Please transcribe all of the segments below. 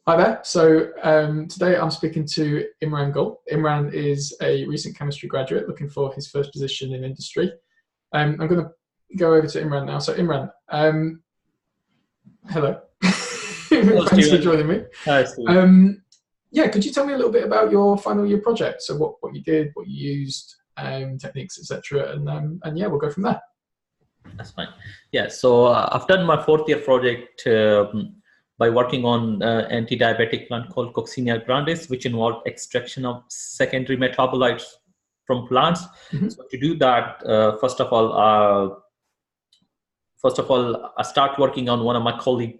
Hi there. So today I'm speaking to Imran Gul. Imran is a recent chemistry graduate looking for his first position in industry. I'm going to go over to Imran now. So Imran, hello. Hello, Thanks for Steven. joining me. Hi, Steven. Yeah, could you tell me a little bit about your final year project? So what you did, what you used, techniques, etc. And yeah, we'll go from there. That's fine. Yeah, so I've done my fourth year project by working on anti-diabetic plant called Coccinia grandis, which involved extraction of secondary metabolites from plants. Hmm. So to do that, I start working on one of my colleague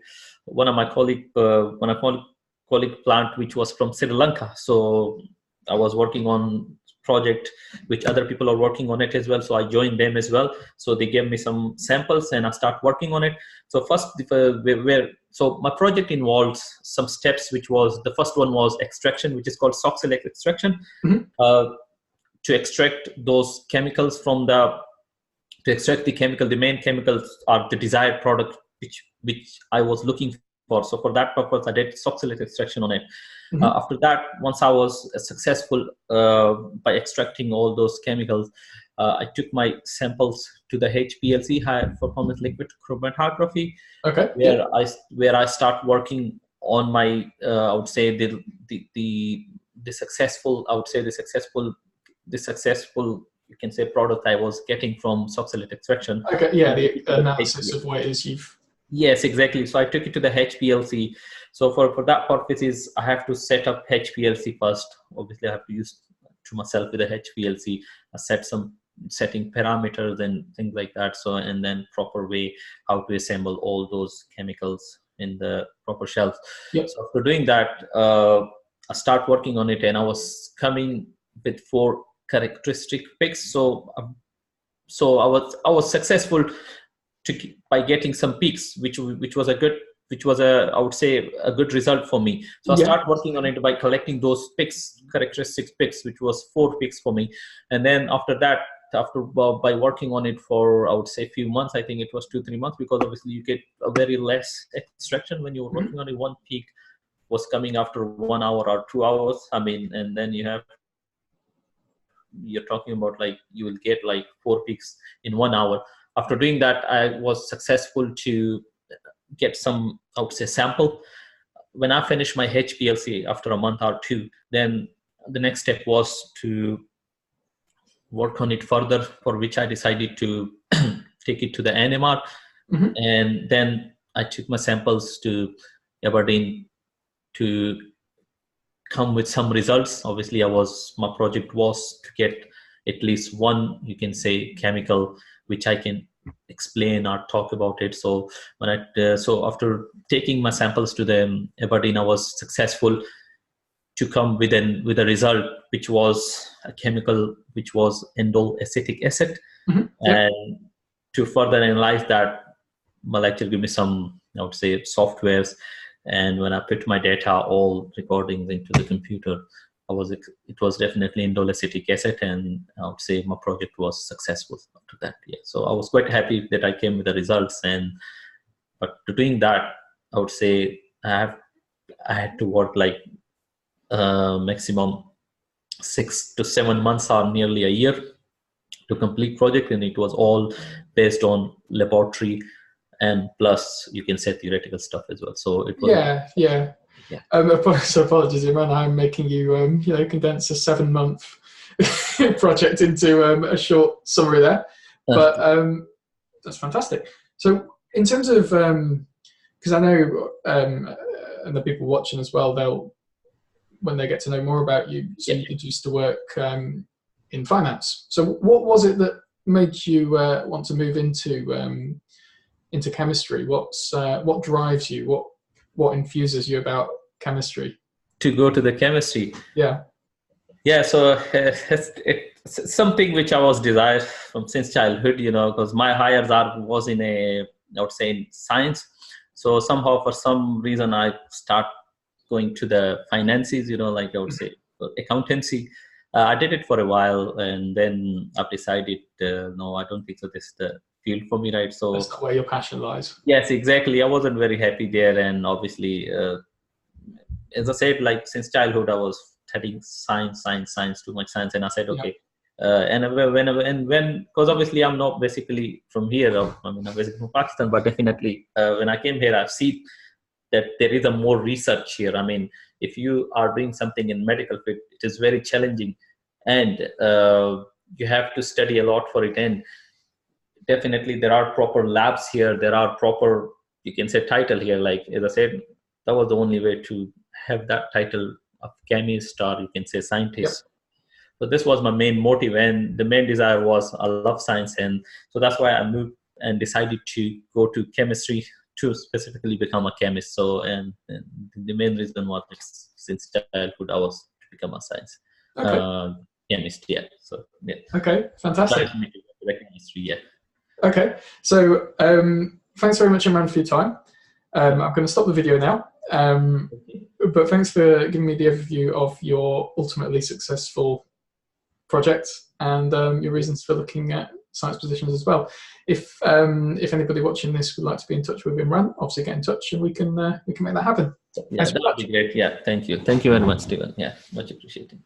plant, which was from Sri Lanka. So I was working on project which other people are working on it as well. So I joined them as well. So they gave me some samples and I start working on it. So first, so my project involves some steps, which was the first one was extraction, which is called oxalate extraction. Hmm. Uh, to extract those chemicals from the main chemicals are the desired product which I was looking for. So for that purpose, I did oxalate extraction on it. Hmm. After that, once I was successful by extracting all those chemicals, I took my samples to the HPLC, high performance liquid chromatography, Okay. Yeah. where I start working on my I would say the successful the successful you can say product I was getting from oxalate extraction. Okay. I Yeah. took The it to the analysis of HPLC. what it is you've. Yes, exactly. So I took it to the HPLC. So for that purpose is I have to set up HPLC first. Obviously, I have to use to myself with the HPLC. I set some setting parameters and things like that. So and then proper way how to assemble all those chemicals in the proper shelves. Yep. So after doing that, I start working on it, and I was coming with 4 characteristic picks. So I was successful by getting some peaks, which was a good, which was a I would say a good result for me. So I Yeah. start working on it by collecting those picks, characteristic picks, which was 4 picks for me. And then after that, by working on it for I would say a few months, I think it was 2-3 months, because obviously you get a very less extraction when you're Mhm. working on it. One peak was coming after 1 hour or 2 hours. I mean, and then you're talking about like you will get like 4 peaks in 1 hour. After doing that, I was successful to get some, I would say, sample. When I finished my HPLC after a month or two, then the next step was to work on it further, for which I decided to take it to the NMR. Mhm. And then I took my samples to Aberdeen to come with some results. Obviously, my project was to get at least one, you can say, chemical which I can explain or talk about it. So so after taking my samples to the Aberdeen, I was successful to come with a result, which was a chemical which was indole acetic acid. Mhm. Yep. And to further analyze that, molecule give me some, I would say, softwares. And when I put my data, all recordings into the computer, it was definitely indole acetic acid, and I would say my project was successful after that. Yeah, so I was quite happy that I came with the results. And but to doing that, I would say I had to work like maximum 6 to 7 months or nearly a year to complete project, and it was all based on laboratory and plus you can say theoretical stuff as well. So it was, Yeah. Yeah. yeah. So apologies, Imran. I'm making you, condense a 7 month project into a short summary there. But that's fantastic. So in terms of, because I know, and the people watching as well, they'll when they get to know more about you. So Yeah. you used to work in finance. So what was it that made you want to move into chemistry? What drives you? What infuses you about chemistry? To go to the chemistry. Yeah. Yeah, so it's something which I was desired from since childhood, because my higher art was I would say, in science. So somehow, for some reason, I start going to the finances, like I would say, accountancy. I did it for a while, and then I've decided, no, I don't think so. This is the field for me, right? That's So not where your passion lies. yes, exactly. I wasn't very happy there, and obviously, as I said, like since childhood, I was studying science, too much science, and I said, okay. Because obviously I'm not basically from here. I mean, I'm basically from Pakistan, but definitely when I came here, I've seen that there is a more research here. I mean, if you are doing something in medical field, it is very challenging, and you have to study a lot for it. And definitely there are proper labs here. There are proper, you can say, title here. Like as I said, that was the only way to have that title of chemist, or you can say scientist. So this was my main motive, and the main desire was I love science, and so that's why I moved and decided to go to chemistry to specifically become a chemist. So and the main reason was since childhood I was to become a science chemist. Yeah. So yeah. Okay, fantastic. Chemistry, yeah. Okay, so thanks very much, Imran, for your time. I'm going to stop the video now. But thanks for giving me the overview of your ultimately successful project and your reasons for looking at science positions as well. If anybody watching this would like to be in touch with Imran, obviously get in touch and we can make that happen. Yeah, that would be great. Yeah, thank you very much, Stephen. Yeah, much appreciated.